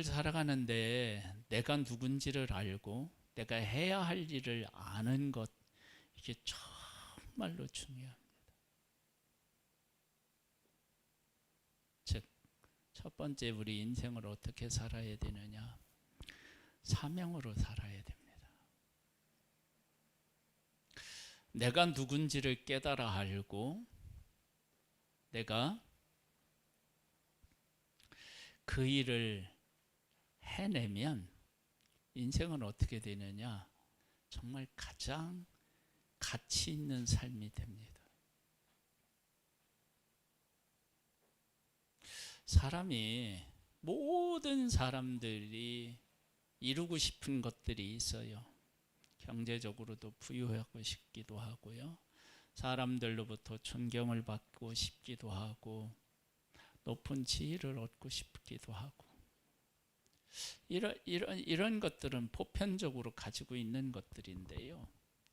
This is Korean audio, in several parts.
살아가는데 내가 누군지를 알고 내가 해야 할 일을 아는 것, 이게 정말로 중요합니다. 즉, 첫 번째 우리 인생을 어떻게 살아야 되느냐? 사명으로 살아야 됩니다. 내가 누군지를 깨달아 알고 내가 그 일을 해내면 인생은 어떻게 되느냐? 정말 가장 가치 있는 삶이 됩니다. 사람이, 모든 사람들이 이루고 싶은 것들이 있어요. 경제적으로도 부유하고 싶기도 하고요. 사람들로부터 존경을 받고 싶기도 하고, 높은 지위를 얻고 싶기도 하고, 이런 것들은 보편적으로 가지고 있는 것들인데요.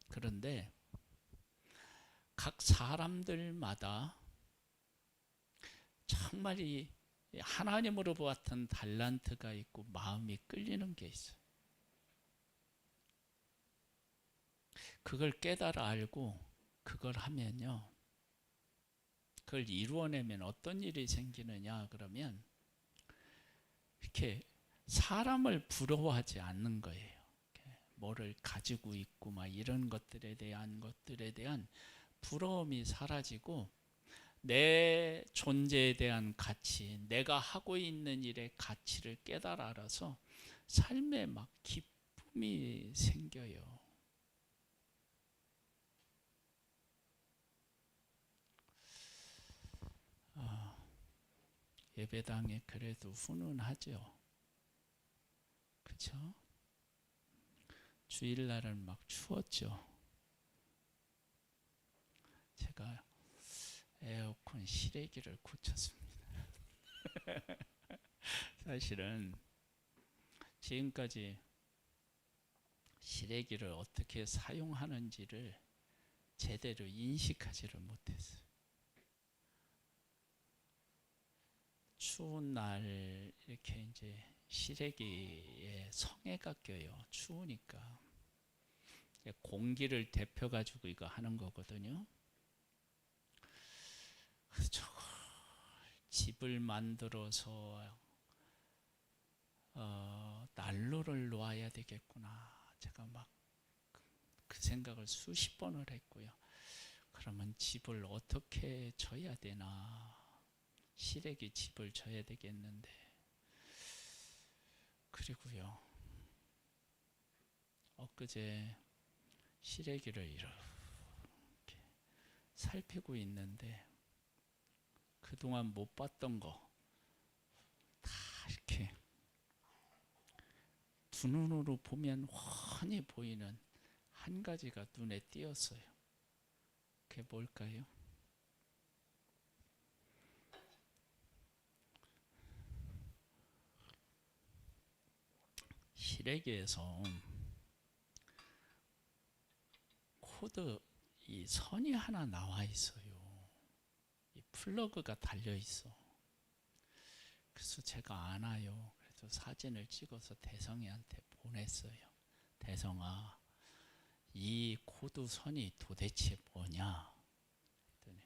그런데 각 사람들마다 정말 이 하나님으로 보았던 달란트가 있고 마음이 끌리는 게 있어요. 그걸 깨달아 알고 그걸 하면요, 그걸 이루어내면 어떤 일이 생기느냐 그러면, 이렇게 사람을 부러워하지 않는 거예요. 뭐를 가지고 있고 막 이런 것들에 대한 부러움이 사라지고, 내 존재에 대한 가치, 내가 하고 있는 일의 가치를 깨달아 알아서 삶에 막 기쁨이 생겨요. 예배당에 그래도 훈훈하죠. 그렇죠? 주일날은 막 추웠죠. 제가 에어컨 실외기를 고쳤습니다. 사실은 지금까지 실외기를 어떻게 사용하는지를 제대로 인식하지를 못했어요. 추운 날 이렇게 이제 실외기에 성에가 껴요. 추우니까. 공기를 데펴 가지고 이거 하는 거거든요. 그래서 저걸 집을 만들어서 난로를 놓아야 되겠구나. 제가 막 그 생각을 수십 번을 했고요. 그러면 집을 어떻게 져야 되나. 실외기 집을 져야 되겠는데. 그리고요, 엊그제 실외기를 이렇게 살피고 있는데, 그동안 못 봤던 거 다 이렇게 두 눈으로 보면 훤히 보이는 한 가지가 눈에 띄었어요. 그게 뭘까요? 실외기에서 코드, 이 선이 하나 나와 있어요. 이 플러그가 달려 있어. 그래서 제가 안 와요. 그래서 사진을 찍어서 대성이한테 보냈어요. 대성아, 이 코드 선이 도대체 뭐냐? 그랬더니,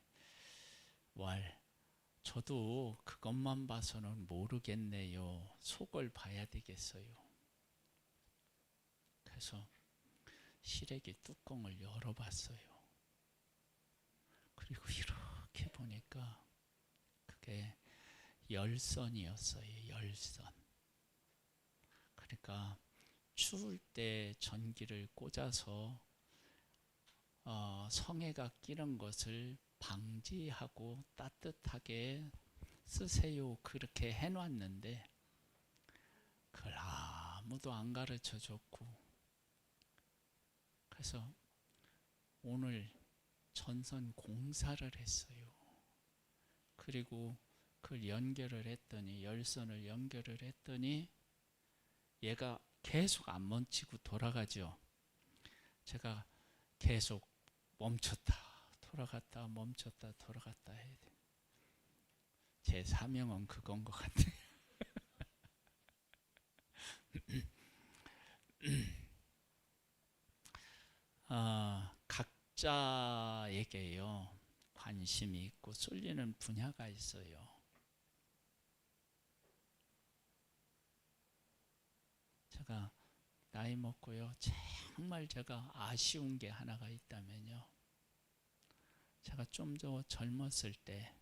저도 그것만 봐서는 모르겠네요. 속을 봐야 되겠어요. 그래서 실외기 뚜껑을 열어봤어요. 그리고 이렇게 보니까 그게 열선이었어요. 열선. 그러니까 추울 때 전기를 꽂아서 성에가 끼는 것을 방지하고 따뜻하게 쓰세요, 그렇게 해놨는데 그걸 아무도 안 가르쳐 줬고, 그래서 오늘 전선 공사를 했어요. 그리고 그걸 연결을 했더니, 열선을 연결을 했더니 얘가 계속 안 멈추고 돌아가죠. 제가 계속 멈췄다 돌아갔다 멈췄다 돌아갔다 해야 돼. 제 사명은 그건 것 같아요. 각자에게요 관심이 있고 쏠리는 분야가 있어요. 제가 나이 먹고요 정말 제가 아쉬운 게 하나가 있다면요, 제가 좀 더 젊었을 때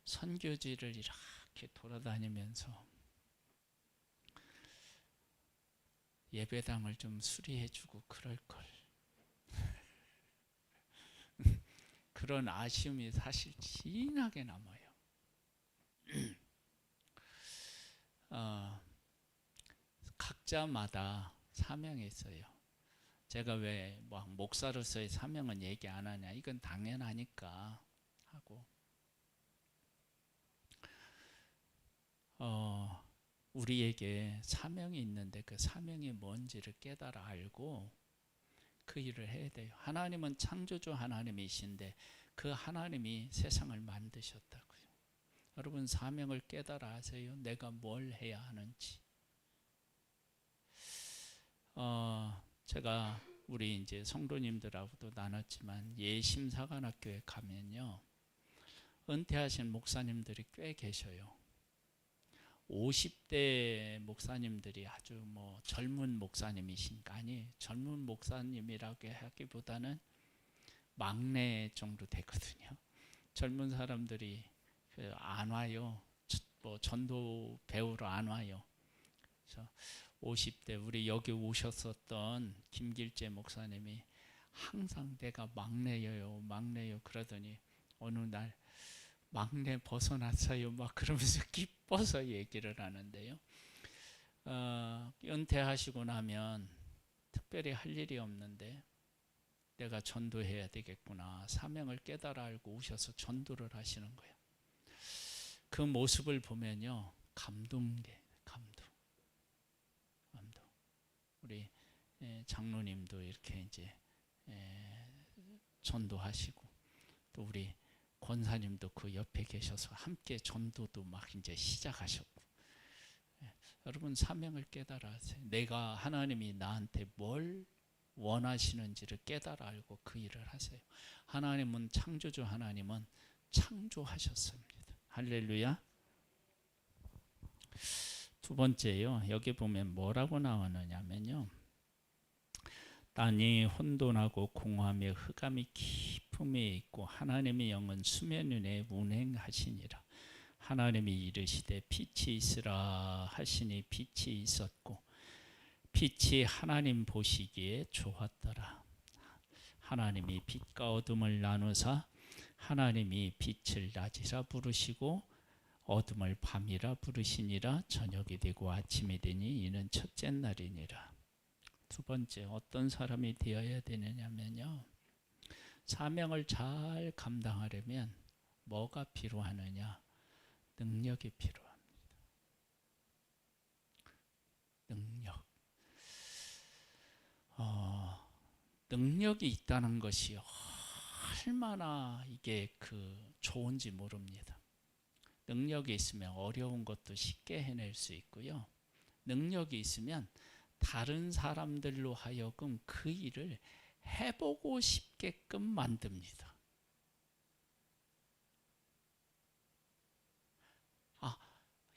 선교지를 이렇게 돌아다니면서 예배당을 좀 수리해주고 그럴걸. 그런 아쉬움이 사실 진하게 남아요. 각자마다 사명이 있어요. 제가 왜 뭐 목사로서의 사명은 얘기 안 하냐, 이건 당연하니까 하고, 우리에게 사명이 있는데 그 사명이 뭔지를 깨달아 알고 그 일을 해야 돼요. 하나님은 창조주 하나님이신데 그 하나님이 세상을 만드셨다고요. 여러분 사명을 깨달아 아세요? 내가 뭘 해야 하는지. 제가 우리 이제 성도님들하고도 나눴지만 예심사관학교에 가면요 은퇴하신 목사님들이 꽤 계셔요. 50대 목사님들이 아주 뭐 젊은 목사님이신가, 아니 젊은 목사님이라고 하기보다는 막내 정도 되거든요. 젊은 사람들이 안 와요. 뭐 전도 배우러 안 와요. 그래서 50대 우리 여기 오셨었던 김길재 목사님이 항상 내가 막내예요 막내요 그러더니 어느 날 막내 벗어났어요 막 그러면서 기뻐서 얘기를 하는데요, 은퇴하시고 나면 특별히 할 일이 없는데 내가 전도해야 되겠구나 사명을 깨달아 알고 오셔서 전도를 하시는 거예요. 그 모습을 보면요 감동돼. 감동. 우리 장로님도 이렇게 이제 전도하시고 또 우리 권사님도 그 옆에 계셔서 함께 전도도 막 이제 시작하셨고, 여러분 사명을 깨달아 하세요. 내가 하나님이 나한테 뭘 원하시는지를 깨달아 알고 그 일을 하세요. 하나님은 창조주 하나님은 창조하셨습니다. 할렐루야. 두 번째요, 여기 보면 뭐라고 나오느냐면요, 땅이 혼돈하고 공허하며 흑암이 깊음에 있고 하나님의 영은 수면 위에 운행하시니라. 하나님이 이르시되 빛이 있으라 하시니 빛이 있었고 빛이 하나님 보시기에 좋았더라. 하나님이 빛과 어둠을 나누사 하나님이 빛을 낮이라 부르시고 어둠을 밤이라 부르시니라. 저녁이 되고 아침이 되니 이는 첫째 날이니라. 두 번째, 어떤 사람이 되어야 되느냐면요, 사명을 잘 감당하려면 뭐가 필요하느냐? 능력이 필요합니다. 능력. 능력이 있다는 것이 얼마나 이게 좋은지 모릅니다. 능력이 있으면 어려운 것도 쉽게 해낼 수 있고요. 능력이 있으면 다른 사람들로 하여금 그 일을 해보고 싶게끔 만듭니다.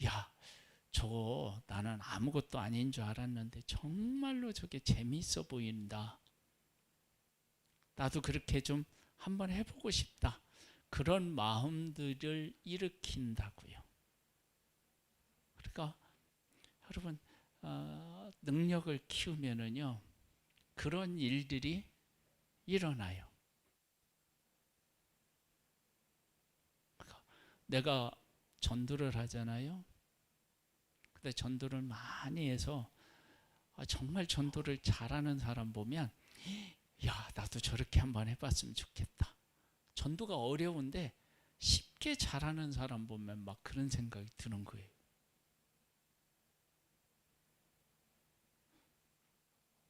야, 저거 나는 아무것도 아닌 줄 알았는데 정말로 저게 재미있어 보인다. 나도 그렇게 좀 한번 해보고 싶다. 그런 마음들을 일으킨다고요. 그러니까 여러분 능력을 키우면은요 그런 일들이 일어나요. 그러니까 내가 전도를 하잖아요. 근데 전도를 많이 해서 정말 전도를 잘하는 사람 보면 야, 나도 저렇게 한번 해봤으면 좋겠다. 전도가 어려운데 쉽게 잘하는 사람 보면 막 그런 생각이 드는 거예요.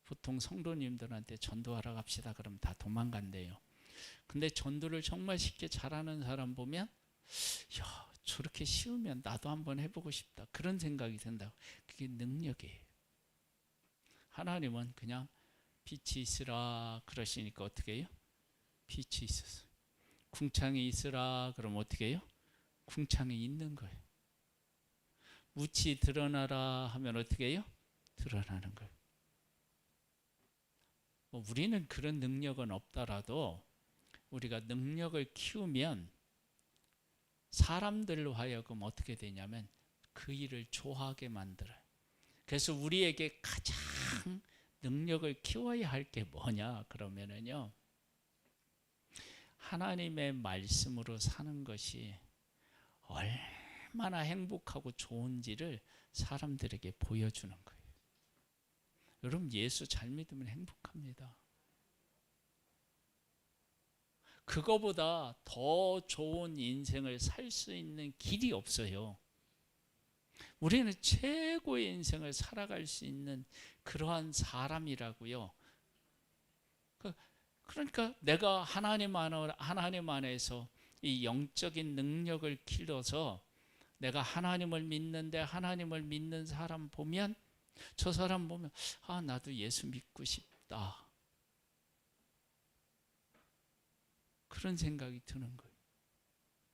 보통 성도님들한테 전도하러 갑시다 그러면 다 도망간대요. 근데 전도를 정말 쉽게 잘하는 사람 보면 야, 저렇게 쉬우면 나도 한번 해보고 싶다. 그런 생각이 든다고. 그게 능력이에요. 하나님은 그냥 빛이 있으라 그러시니까 어떻게 해요? 빛이 있었어요. 궁창이 있으라 그러면 어떻게 해요? 궁창이 있는 거예요. 묻이 드러나라 하면 어떻게 해요? 드러나는 거예요. 우리는 그런 능력은 없더라도 우리가 능력을 키우면 사람들로 하여금 어떻게 되냐면 그 일을 좋아하게 만들어요. 그래서 우리에게 가장 능력을 키워야 할 게 뭐냐 그러면은요, 하나님의 말씀으로 사는 것이 얼마나 행복하고 좋은지를 사람들에게 보여주는 거예요. 여러분, 예수 잘 믿으면 행복합니다. 그거보다 더 좋은 인생을 살 수 있는 길이 없어요. 우리는 최고의 인생을 살아갈 수 있는 그러한 사람이라고요. 그러니까 내가 하나님 안에서 이 영적인 능력을 길러서 내가 하나님을 믿는데, 하나님을 믿는 사람 보면, 저 사람 보면 나도 예수 믿고 싶다, 그런 생각이 드는 거예요.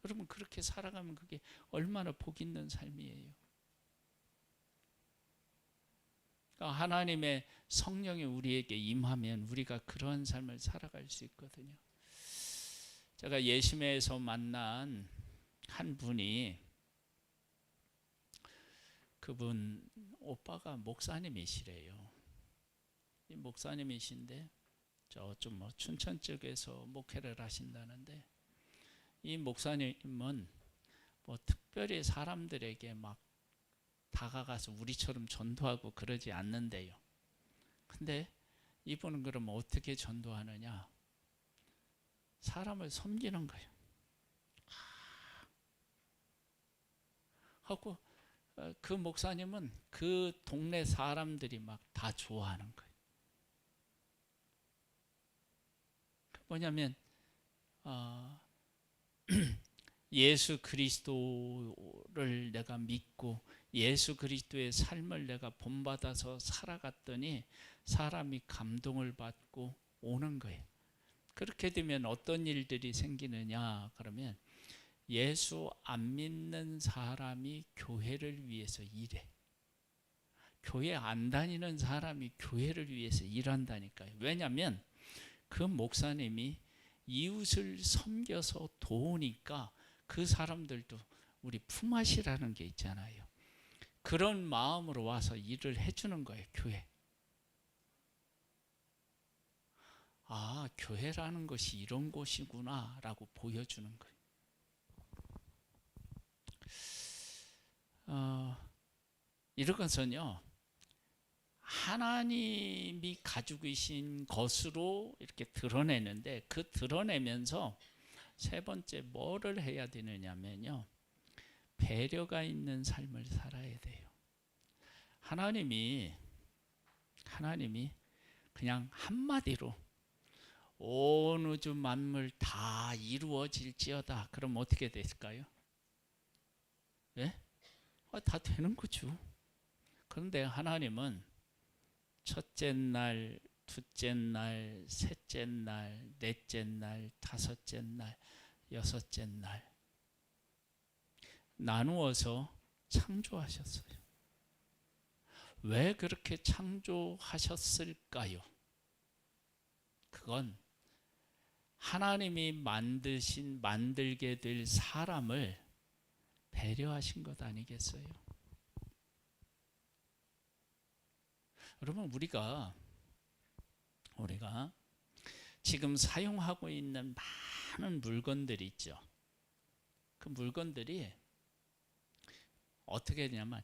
여러분, 그렇게 살아가면 그게 얼마나 복 있는 삶이에요. 그러니까 하나님의 성령이 우리에게 임하면 우리가 그런 삶을 살아갈 수 있거든요. 제가 예심에서 만난 한 분이, 그분 오빠가 목사님이시래요. 이 목사님이신데 저쪽 춘천 쪽에서 목회를 하신다는데, 이 목사님은 특별히 사람들에게 막 다가가서 우리처럼 전도하고 그러지 않는데요. 근데 이분은 그러면 어떻게 전도하느냐? 사람을 섬기는 거예요. 하고 그 목사님은 그 동네 사람들이 막 다 좋아하는 거예요. 뭐냐면 예수 그리스도를 내가 믿고 예수 그리스도의 삶을 내가 본받아서 살아갔더니 사람이 감동을 받고 오는 거예요. 그렇게 되면 어떤 일들이 생기느냐 그러면, 예수 안 믿는 사람이 교회를 위해서 일해. 교회 안 다니는 사람이 교회를 위해서 일한다니까요. 왜냐하면 그 목사님이 이웃을 섬겨서 도우니까 그 사람들도 우리 품앗이라는 게 있잖아요. 그런 마음으로 와서 일을 해주는 거예요. 교회. 교회라는 것이 이런 곳이구나 라고 보여주는 거예요. 이런 것은요, 하나님이 가지고 계신 것으로 이렇게 드러내는데, 그 드러내면서 세 번째 뭐를 해야 되느냐면요, 배려가 있는 삶을 살아야 돼요. 하나님이 그냥 한마디로 온 우주 만물 다 이루어질지어다 그럼 어떻게 됐을까요? 네? 다 되는 거죠. 그런데 하나님은 첫째 날, 둘째 날, 셋째 날, 넷째 날, 다섯째 날, 여섯째 날 나누어서 창조하셨어요. 왜 그렇게 창조하셨을까요? 그건 하나님이 만들게 될 사람을 배려하신 것 아니겠어요? 여러분, 우리가 지금 사용하고 있는 많은 물건들이 있죠. 그 물건들이 어떻게 되냐면,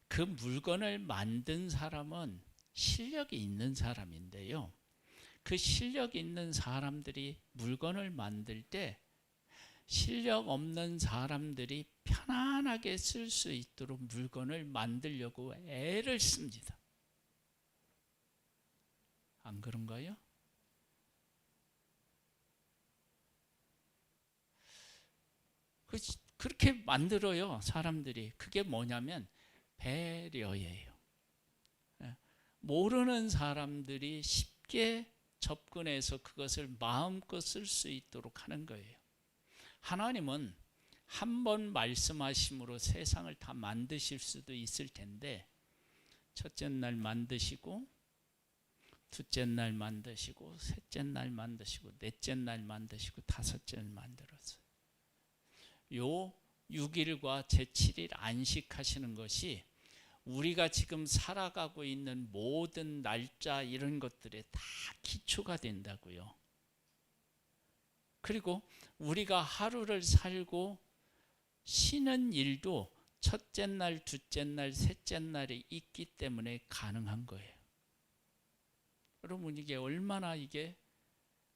그 물건을 만든 사람은 실력이 있는 사람인데요, 그 실력 있는 사람들이 물건을 만들 때 실력 없는 사람들이 편안하게 쓸 수 있도록 물건을 만들려고 애를 씁니다. 안 그런가요? 그렇게 만들어요, 사람들이. 그게 뭐냐면 배려예요. 모르는 사람들이 쉽게 접근해서 그것을 마음껏 쓸 수 있도록 하는 거예요. 하나님은 한 번 말씀하심으로 세상을 다 만드실 수도 있을 텐데, 첫째 날 만드시고 둘째 날 만드시고 셋째 날 만드시고 넷째 날 만드시고 다섯째 날 만들었어요. 요 6일과 제7일 안식하시는 것이 우리가 지금 살아가고 있는 모든 날짜 이런 것들에 다 기초가 된다고요. 그리고 우리가 하루를 살고 쉬는 일도 첫째 날, 둘째 날, 셋째 날이 있기 때문에 가능한 거예요. 여러분, 이게 얼마나 이게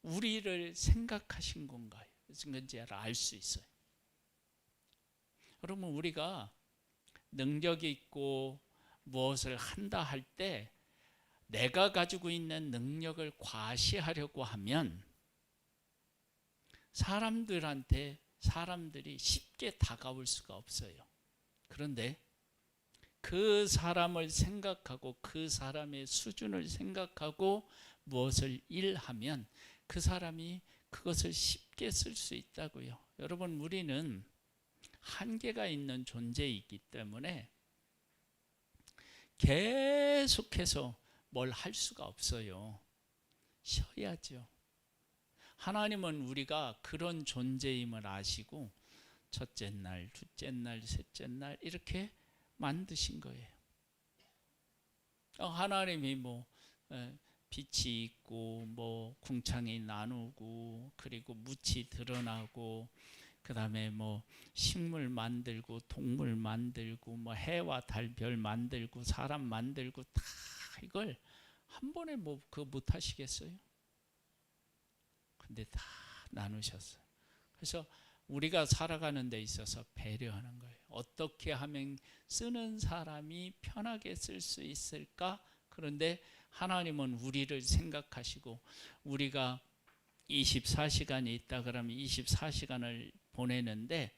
우리를 생각하신 건가요? 건지 알 수 있어요. 여러분, 우리가 능력이 있고 무엇을 한다 할 때 내가 가지고 있는 능력을 과시하려고 하면 사람들이 쉽게 다가올 수가 없어요. 그런데 그 사람을 생각하고 그 사람의 수준을 생각하고 무엇을 일하면 그 사람이 그것을 쉽게 쓸 수 있다고요. 여러분, 우리는 한계가 있는 존재이기 때문에 계속해서 뭘 할 수가 없어요. 쉬어야죠. 하나님은 우리가 그런 존재임을 아시고 첫째 날, 둘째 날, 셋째 날 이렇게 만드신 거예요. 하나님이 빛이 있고 궁창이 나누고 그리고 묻이 드러나고 그다음에 식물 만들고 동물 만들고 해와 달 별 만들고 사람 만들고 다 이걸 한 번에 못 하시겠어요? 근데 다 나누셨어요. 그래서 우리가 살아가는 데 있어서 배려하는 거예요. 어떻게 하면 쓰는 사람이 편하게 쓸 수 있을까? 그런데 하나님은 우리를 생각하시고 우리가 24시간이 있다 그러면 24시간을 보내는데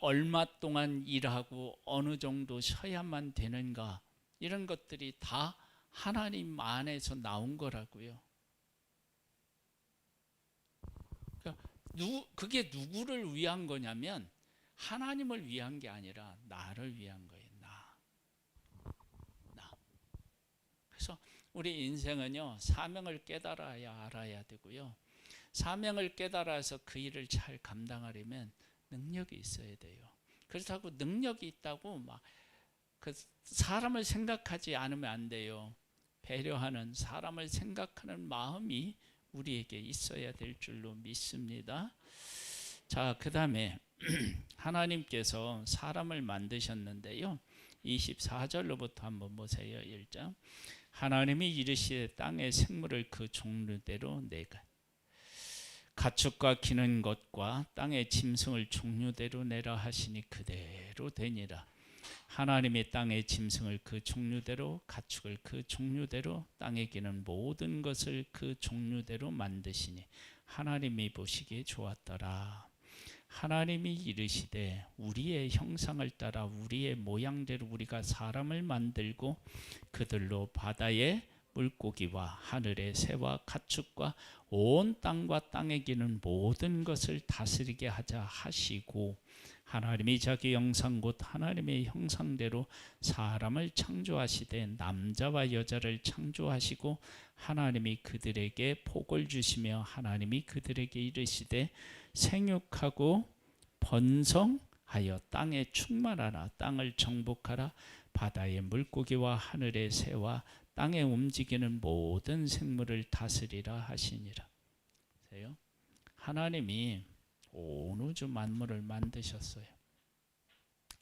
얼마 동안 일하고 어느 정도 쉬어야만 되는가, 이런 것들이 다 하나님 안에서 나온 거라고요. 그게 누구를 위한 거냐면 하나님을 위한 게 아니라 나를 위한 거예요. 나. 그래서 우리 인생은요, 사명을 깨달아야 알아야 되고요. 사명을 깨달아서 그 일을 잘 감당하려면 능력이 있어야 돼요. 그렇다고 능력이 있다고 그 사람을 생각하지 않으면 안 돼요. 배려하는, 사람을 생각하는 마음이 우리에게 있어야 될 줄로 믿습니다. 자, 그 다음에 하나님께서 사람을 만드셨는데요, 24절로부터 한번 보세요. 1장. 하나님이 이르시되 땅의 생물을 그 종류대로 내가 가축과 기는 것과 땅의 짐승을 종류대로 내라 하시니 그대로 되니라. 하나님이 땅의 짐승을 그 종류대로, 가축을 그 종류대로, 땅에 기는 모든 것을 그 종류대로 만드시니 하나님이 보시기에 좋았더라. 하나님이 이르시되 우리의 형상을 따라 우리의 모양대로 우리가 사람을 만들고 그들로 바다의 물고기와 하늘의 새와 가축과 온 땅과 땅에 기는 모든 것을 다스리게 하자 하시고, 하나님이 자기 형상 곧 하나님의 형상대로 사람을 창조하시되 남자와 여자를 창조하시고 하나님이 그들에게 복을 주시며 하나님이 그들에게 이르시되 생육하고 번성하여 땅에 충만하라. 땅을 정복하라. 바다의 물고기와 하늘의 새와 땅에 움직이는 모든 생물을 다스리라 하시니라. 보세요. 하나님이 온 우주 만물을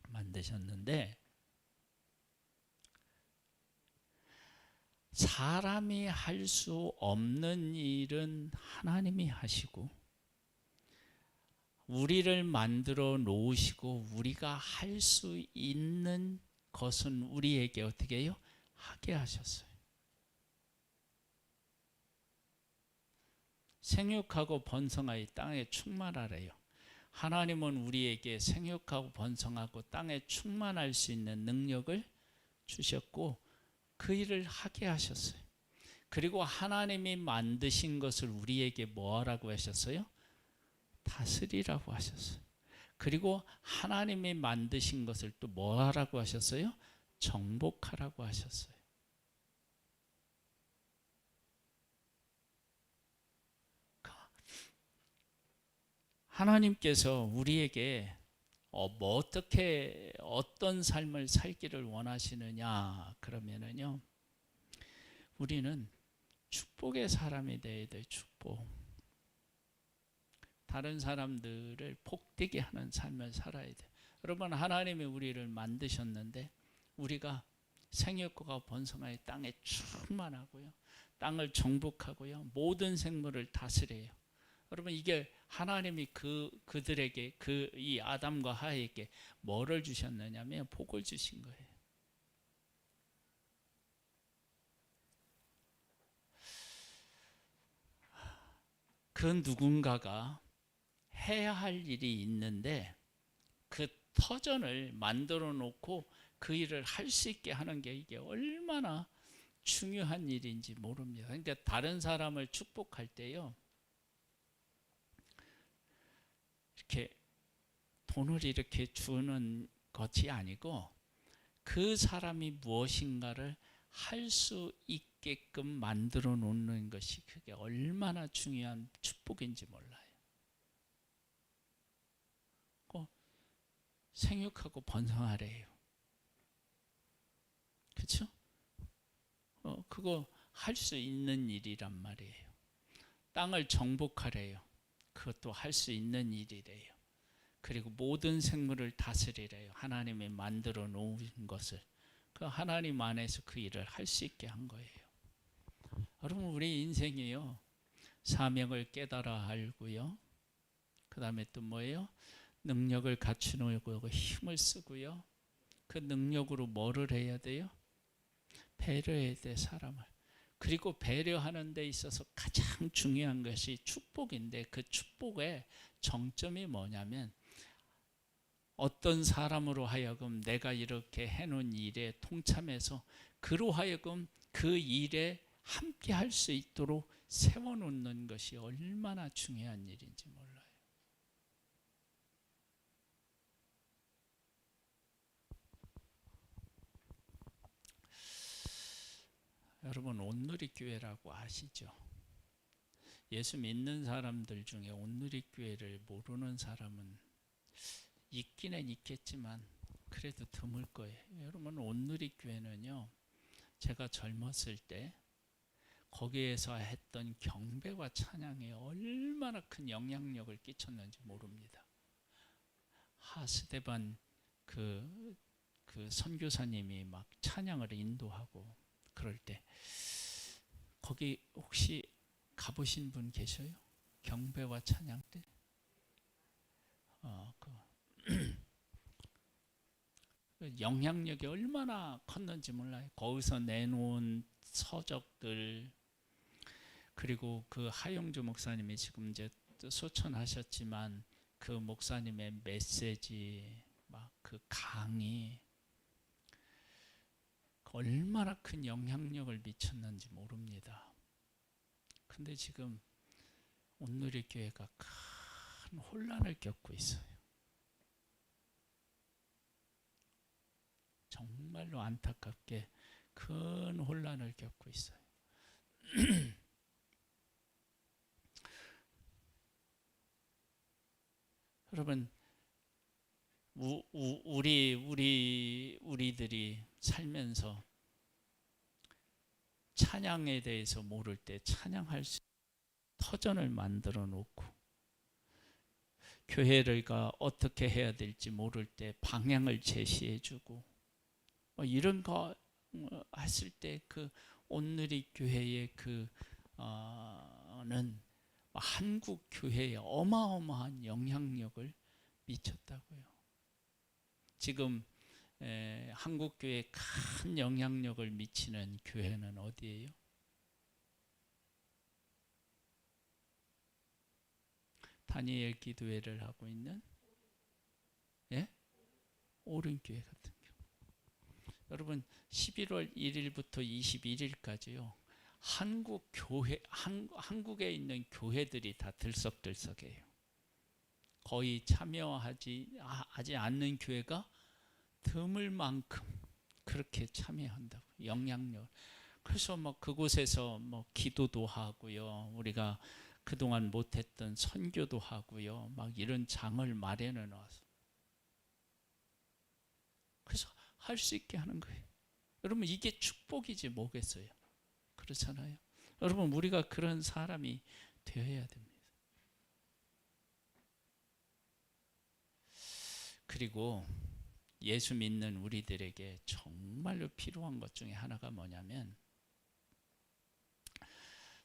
만드셨는데 사람이 할 수 없는 일은 하나님이 하시고 우리를 만들어 놓으시고 우리가 할 수 있는 것은 우리에게 어떻게 해요? 하게 하셨어요. 생육하고 번성하여 땅에 충만하래요. 하나님은 우리에게 생육하고 번성하고 땅에 충만할 수 있는 능력을 주셨고 그 일을 하게 하셨어요. 그리고 하나님이 만드신 것을 우리에게 뭐 하라고 하셨어요? 다스리라고 하셨어요. 그리고 하나님이 만드신 것을 또 뭐 하라고 하셨어요? 정복하라고 하셨어요. 하나님께서 우리에게 뭐 어떻게 어떤 삶을 살기를 원하시느냐 그러면은요, 우리는 축복의 사람이 되어야 돼. 축복. 다른 사람들을 복되게 하는 삶을 살아야 돼. 여러분, 하나님이 우리를 만드셨는데 우리가 생육과 번성하여 땅에 충만하고요, 땅을 정복하고요, 모든 생물을 다스려요. 여러분, 이게 하나님이 그들에게 이 아담과 하에게 뭐를 주셨느냐면 복을 주신 거예요. 그 누군가가 해야 할 일이 있는데 그 터전을 만들어 놓고 그 일을 할 수 있게 하는 게 이게 얼마나 중요한 일인지 모릅니다. 그러니까 다른 사람을 축복할 때요, 이렇게 돈을 이렇게 주는 것이 아니고 그 사람이 무엇인가를 할 수 있게끔 만들어 놓는 것이 그게 얼마나 중요한 축복인지 몰라요. 생육하고 번성하래요. 그렇죠? 그거 할 수 있는 일이란 말이에요. 땅을 정복하래요. 그것도 할 수 있는 일이래요. 그리고 모든 생물을 다스리래요. 하나님이 만들어 놓은 것을 그 하나님 안에서 그 일을 할 수 있게 한 거예요. 여러분, 우리 인생이요, 사명을 깨달아 알고요, 그 다음에 또 뭐예요? 능력을 갖추고 힘을 쓰고요, 그 능력으로 뭐를 해야 돼요? 배려해야 돼, 사람을. 그리고 배려하는 데 있어서 가장 중요한 것이 축복인데, 그 축복의 정점이 뭐냐면 어떤 사람으로 하여금 내가 이렇게 해놓은 일에 동참해서 그로 하여금 그 일에 함께 할 수 있도록 세워놓는 것이 얼마나 중요한 일인지 몰라요. 여러분, 온누리교회라고 아시죠? 예수 믿는 사람들 중에 온누리교회를 모르는 사람은 있기는 있겠지만 그래도 드물 거예요. 여러분, 온누리교회는요, 제가 젊었을 때 거기에서 했던 경배와 찬양에 얼마나 큰 영향력을 끼쳤는지 모릅니다. 하스데반 그 선교사님이 막 찬양을 인도하고 그럴 때 거기 혹시 가보신 분 계셔요? 경배와 찬양 때? 그 영향력이 얼마나 컸는지 몰라요. 거기서 내놓은 서적들, 그리고 그 하용주 목사님이 지금 이제 소천하셨지만 그 목사님의 메시지, 막 그 강의, 얼마나 큰 영향력을 미쳤는지 모릅니다. 근데 지금 온누리교회가 큰 혼란을 겪고 있어요. 정말로 안타깝게 큰 혼란을 겪고 있어요. 여러분, 우리들이 살면서 찬양에 대해서 모를 때 찬양할 수 터전을 만들어 놓고, 교회가 어떻게 해야 될지 모를 때 방향을 제시해 주고, 이런 거 했을 때 그 온누리 교회의 는 한국 교회에 어마어마한 영향력을 미쳤다고요. 지금 한국 교회에 큰 영향력을 미치는 교회는 어디예요? 다니엘 기도회를 하고 있는 오륜교회 같은 경우. 여러분 11월 1일부터 21일까지요. 한국에 있는 교회들이 다 들썩들썩해요. 거의 참여하지 않는 교회가 드물 만큼 그렇게 참여한다고, 영향력. 그래서 그곳에서 기도도 하고요. 우리가 그동안 못했던 선교도 하고요. 이런 장을 마련해 놔서. 그래서 할 수 있게 하는 거예요. 여러분 이게 축복이지 뭐겠어요. 그렇잖아요. 여러분 우리가 그런 사람이 되어야 됩니다. 그리고 예수 믿는 우리들에게 정말로 필요한 것 중에 하나가 뭐냐면,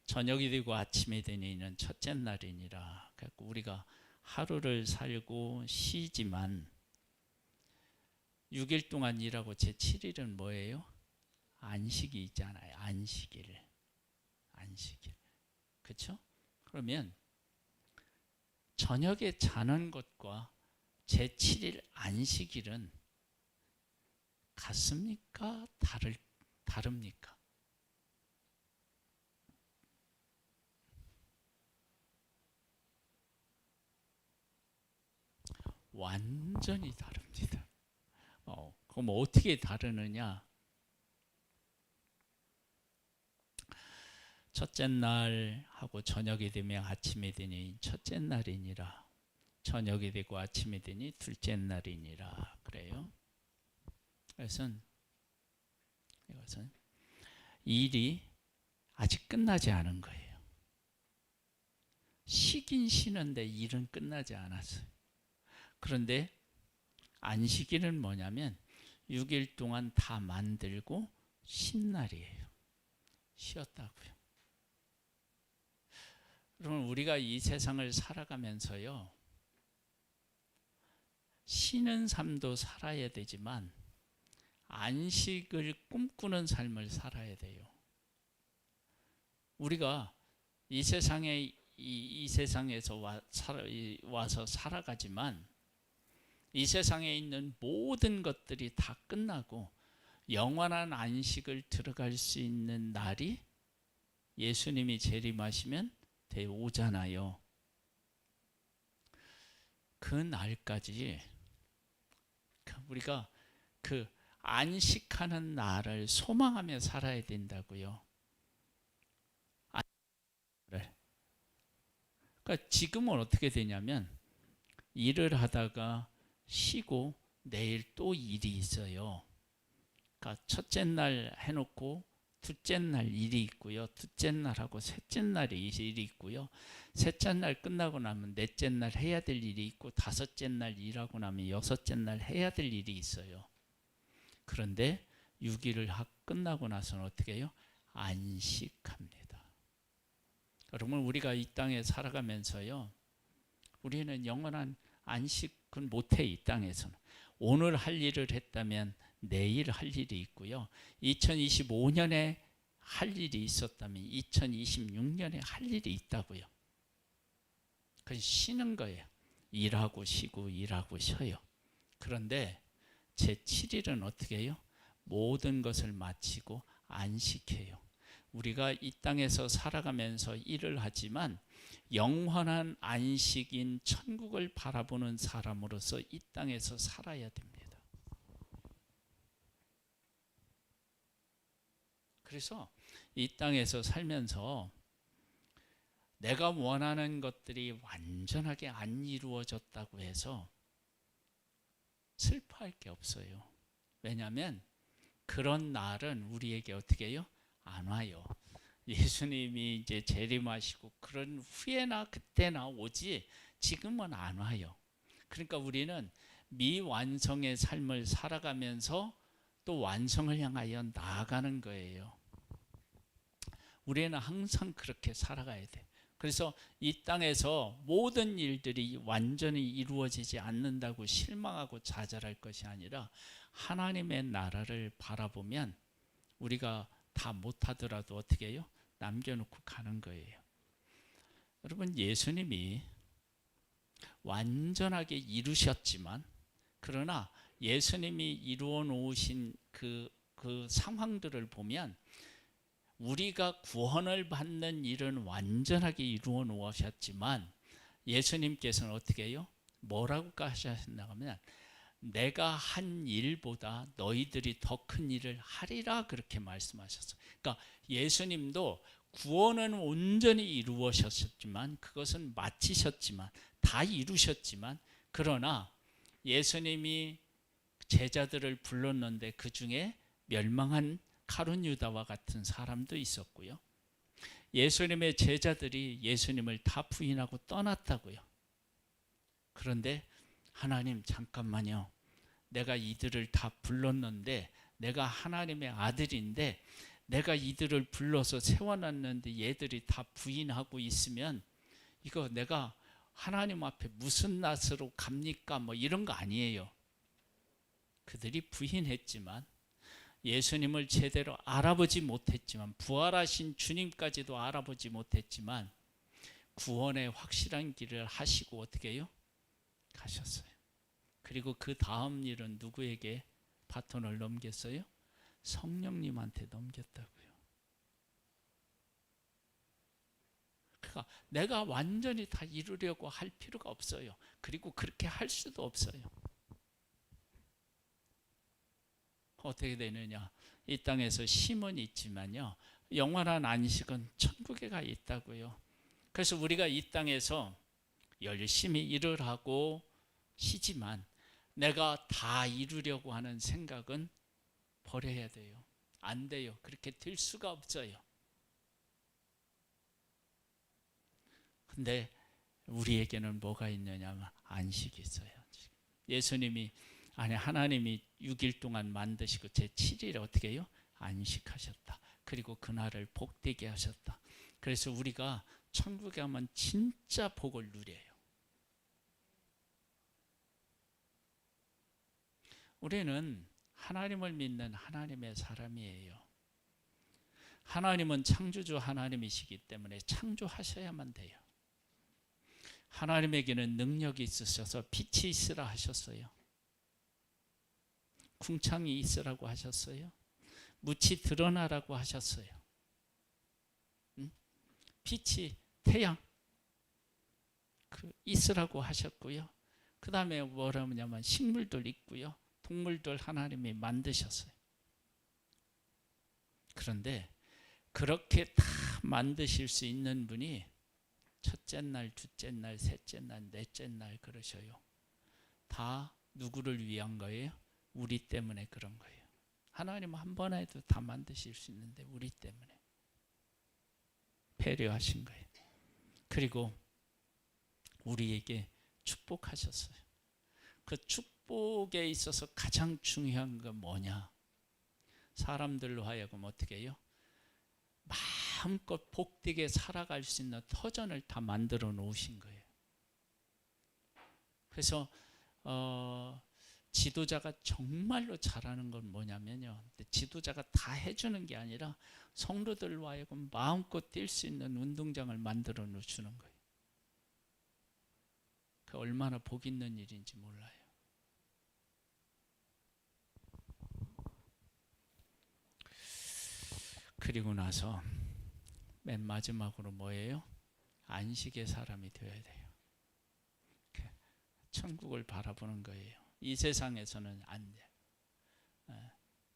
저녁이 되고 아침이 되니는 첫째 날이니라. 그래서 우리가 하루를 살고 쉬지만 6일 동안 일하고 제 7일은 뭐예요? 안식이 있잖아요. 안식일. 그렇죠? 그러면 저녁에 자는 것과 제 7일 안식일은 같습니까? 다릅니까? 완전히 다릅니다. 그럼 어떻게 다르느냐? 첫째 날하고 저녁이 되면 아침이 되니 첫째 날이니라. 저녁이 되고 아침이 되니 둘째 날이니라. 그래요. 그래서 이것은 일이 아직 끝나지 않은 거예요. 쉬긴 쉬는데 일은 끝나지 않았어요. 그런데 안식일은 뭐냐면 6일 동안 다 만들고 쉰 날이에요. 쉬었다고요. 그러면 우리가 이 세상을 살아가면서요, 쉬는 삶도 살아야 되지만 안식을 꿈꾸는 삶을 살아야 돼요. 우리가 이 세상에서 와서 살아가지만 이 세상에 있는 모든 것들이 다 끝나고 영원한 안식을 들어갈 수 있는 날이 예수님이 재림하시면 오잖아요. 그 날까지 우리가 그 안식하는 날을 소망하며 살아야 된다고요. 그러니까 지금은 어떻게 되냐면 일을 하다가 쉬고 내일 또 일이 있어요. 그러니까 첫째 날 해놓고 둘째 날 일이 있고요. 둘째 날하고 셋째 날이 일이 있고요. 셋째 날 끝나고 나면 넷째 날 해야 될 일이 있고, 다섯째 날 일하고 나면 여섯째 날 해야 될 일이 있어요. 그런데 6일을 끝나고 나서는 어떻게 해요? 안식합니다. 여러분 우리가 이 땅에 살아가면서요, 우리는 영원한 안식은 못해. 이 땅에서는 오늘 할 일을 했다면 내일 할 일이 있고요, 2025년에 할 일이 있었다면 2026년에 할 일이 있다고요. 그래서 쉬는 거예요. 일하고 쉬고 일하고 쉬어요. 그런데 제 7일은 어떻게 해요? 모든 것을 마치고 안식해요. 우리가 이 땅에서 살아가면서 일을 하지만 영원한 안식인 천국을 바라보는 사람으로서 이 땅에서 살아야 됩니다. 그래서 이 땅에서 살면서 내가 원하는 것들이 완전하게 안 이루어졌다고 해서 슬퍼할 게 없어요. 왜냐하면 그런 날은 우리에게 어떻게 해요? 안 와요. 예수님이 이제 재림하시고 그런 후에나 그때나 오지 지금은 안 와요. 그러니까 우리는 미완성의 삶을 살아가면서 또 완성을 향하여 나아가는 거예요. 우리는 항상 그렇게 살아가야 돼. 그래서 이 땅에서 모든 일들이 완전히 이루어지지 않는다고 실망하고 좌절할 것이 아니라 하나님의 나라를 바라보면 우리가 다 못하더라도 어떻게 해요? 남겨놓고 가는 거예요. 여러분 예수님이 완전하게 이루셨지만, 그러나 예수님이 이루어 놓으신 그 상황들을 보면 우리가 구원을 받는 일은 완전하게 이루어 놓으셨지만 예수님께서는 어떻게 해요? 뭐라고 하셨나 하면 내가 한 일보다 너희들이 더 큰 일을 하리라 그렇게 말씀하셨어요. 그러니까 예수님도 구원은 온전히 이루어졌지만 그것은 마치셨지만 다 이루셨지만 그러나 예수님이 제자들을 불렀는데 그 중에 멸망한 가룟 유다와 같은 사람도 있었고요. 예수님의 제자들이 예수님을 다 부인하고 떠났다고요. 그런데 하나님 잠깐만요. 내가 이들을 다 불렀는데 내가 하나님의 아들인데 내가 이들을 불러서 세워놨는데 얘들이 다 부인하고 있으면 이거 내가 하나님 앞에 무슨 낯으로 갑니까? 뭐 이런 거 아니에요. 그들이 부인했지만 예수님을 제대로 알아보지 못했지만 부활하신 주님까지도 알아보지 못했지만 구원의 확실한 길을 하시고 어떻게 해요? 가셨어요. 그리고 그 다음 일은 누구에게 바톤을 넘겼어요? 성령님한테 넘겼다고요. 그러니까 내가 완전히 다 이루려고 할 필요가 없어요. 그리고 그렇게 할 수도 없어요. 어떻게 되느냐? 이 땅에서 쉼은 있지만요, 영원한 안식은 천국에 가 있다고요. 그래서 우리가 이 땅에서 열심히 일을 하고 쉬지만 내가 다 이루려고 하는 생각은 버려야 돼요. 안 돼요. 그렇게 될 수가 없어요. 근데 우리에게는 뭐가 있느냐면 안식이 있어요. 예수님이 하나님이 6일 동안 만드시고 제7일에 어떻게 해요? 안식하셨다. 그리고 그날을 복되게 하셨다. 그래서 우리가 천국에 가면 진짜 복을 누려요. 우리는 하나님을 믿는 하나님의 사람이에요. 하나님은 창조주 하나님이시기 때문에 창조하셔야만 돼요. 하나님에게는 능력이 있으셔서 빛이 있으라 하셨어요. 궁창이 있으라고 하셨어요. 묻이 드러나라고 하셨어요. 빛이 태양 있으라고 하셨고요. 그 다음에 뭐라냐면 식물들 있고요. 동물들 하나님이 만드셨어요. 그런데 그렇게 다 만드실 수 있는 분이 첫째 날, 둘째 날, 셋째 날, 넷째 날 그러셔요. 다 누구를 위한 거예요? 우리 때문에 그런 거예요. 하나님은 한 번 해도 다 만드실 수 있는데 우리 때문에 배려하신 거예요. 그리고 우리에게 축복하셨어요. 그 축복에 있어서 가장 중요한 건 뭐냐? 사람들로 하여금 어떻게 해요? 마음껏 복되게 살아갈 수 있는 터전을 다 만들어 놓으신 거예요. 그래서 지도자가 정말로 잘하는 건 뭐냐면요, 지도자가 다 해주는 게 아니라 성도들로 하여금 마음껏 뛸 수 있는 운동장을 만들어 주는 거예요. 그 얼마나 복 있는 일인지 몰라요. 그리고 나서 맨 마지막으로 뭐예요? 안식의 사람이 되어야 돼요. 천국을 바라보는 거예요. 이 세상에서는 안 돼요.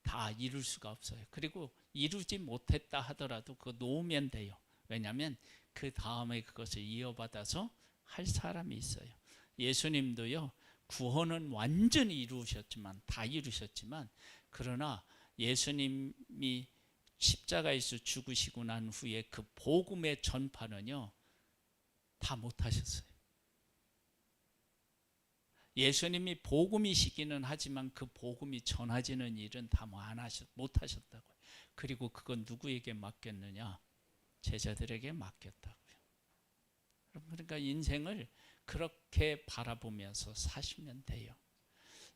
다 이룰 수가 없어요. 그리고 이루지 못했다 하더라도 그거 놓으면 돼요. 왜냐하면 그 다음에 그것을 이어받아서 할 사람이 있어요. 예수님도요, 구원은 완전히 이루셨지만 다 이루셨지만 그러나 예수님이 십자가에서 죽으시고 난 후에 그 복음의 전파는요 다 못하셨어요. 예수님이 복음이시기는 하지만 그 복음이 전하지는 일은 다 못하셨다고요. 그리고 그건 누구에게 맡겼느냐? 제자들에게 맡겼다고요. 그러니까 인생을 그렇게 바라보면서 사시면 돼요.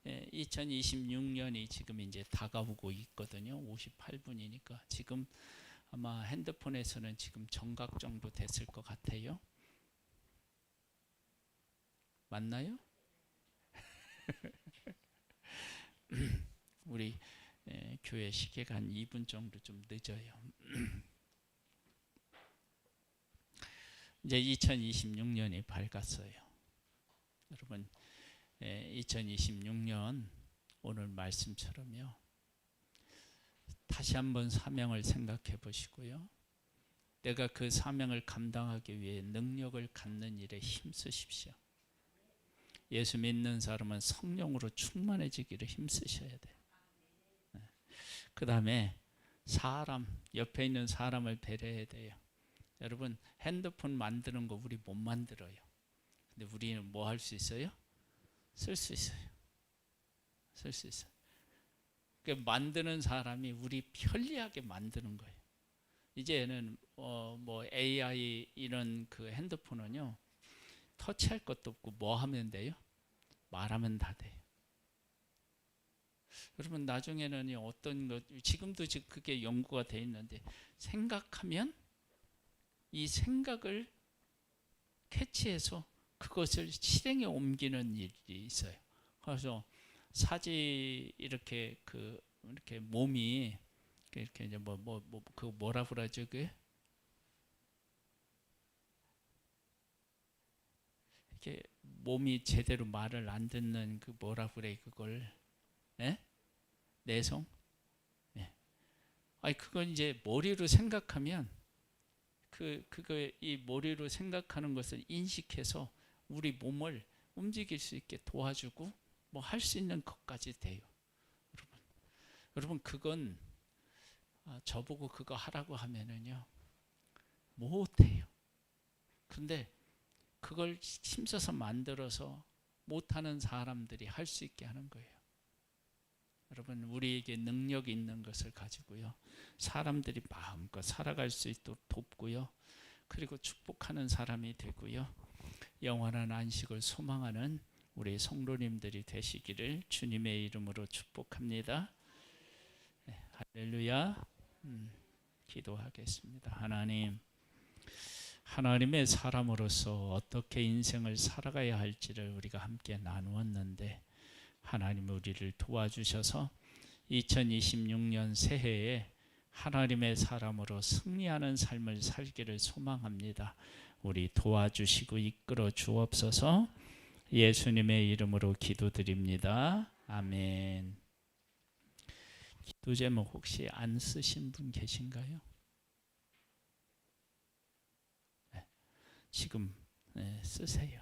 2026년이 지금 이제 다가오고 있거든요. 58분이니까 지금 아마 핸드폰에서는 지금 정각 정도 됐을 것 같아요. 맞나요? 우리 교회 시계가 한 2분 정도 좀 늦어요. 이제 2026년이 밝았어요. 여러분 2026년 오늘 말씀처럼요. 다시 한번 사명을 생각해 보시고요. 내가 그 사명을 감당하기 위해 능력을 갖는 일에 힘쓰십시오. 예수 믿는 사람은 성령으로 충만해지기를 힘쓰셔야 돼요. 그 다음에 사람, 옆에 있는 사람을 배려해야 돼요. 여러분 핸드폰 만드는 거 우리 못 만들어요. 근데 우리는 뭐 할 수 있어요? 쓸 수 있어요. 쓸 수 있어요. 그러니까 만드는 사람이 우리 편리하게 만드는 거예요. 이제는 뭐 AI 이런 그 핸드폰은요 터치할 것도 없고 뭐 하면 돼요? 말하면 다 돼요. 여러분 나중에는 어떤 것 지금도 그게 연구가 돼 있는데 생각하면 이 생각을 캐치해서 그것을 실행에 옮기는 일이 있어요. 그래서 사지 이렇게 이렇게 몸이 이렇게 이제 그 뭐라 그러죠? 이렇게 몸이 제대로 말을 안 듣는 그 뭐라 그래 그걸 내성? 아니 그건 이제 머리로 생각하면 이 머리로 생각하는 것을 인식해서 우리 몸을 움직일 수 있게 도와주고 뭐 할 수 있는 것까지 돼요. 여러분 그건 저보고 그거 하라고 하면은요 못해요. 근데 그걸 힘써서 만들어서 못하는 사람들이 할 수 있게 하는 거예요. 여러분 우리에게 능력이 있는 것을 가지고요 사람들이 마음껏 살아갈 수 있도록 돕고요 그리고 축복하는 사람이 되고요 영원한 안식을 소망하는 우리 성도님들이 되시기를 주님의 이름으로 축복합니다. 네, 할렐루야. 기도하겠습니다. 하나님의 사람으로서 어떻게 인생을 살아가야 할지를 우리가 함께 나누었는데 하나님 우리를 도와주셔서 2026년 새해에 하나님의 사람으로 승리하는 삶을 살기를 소망합니다. 우리 도와주시고 이끌어 주옵소서. 예수님의 이름으로 기도드립니다. 아멘. 기도 제목 혹시 안 쓰신 분 계신가요? 네, 지금 쓰세요.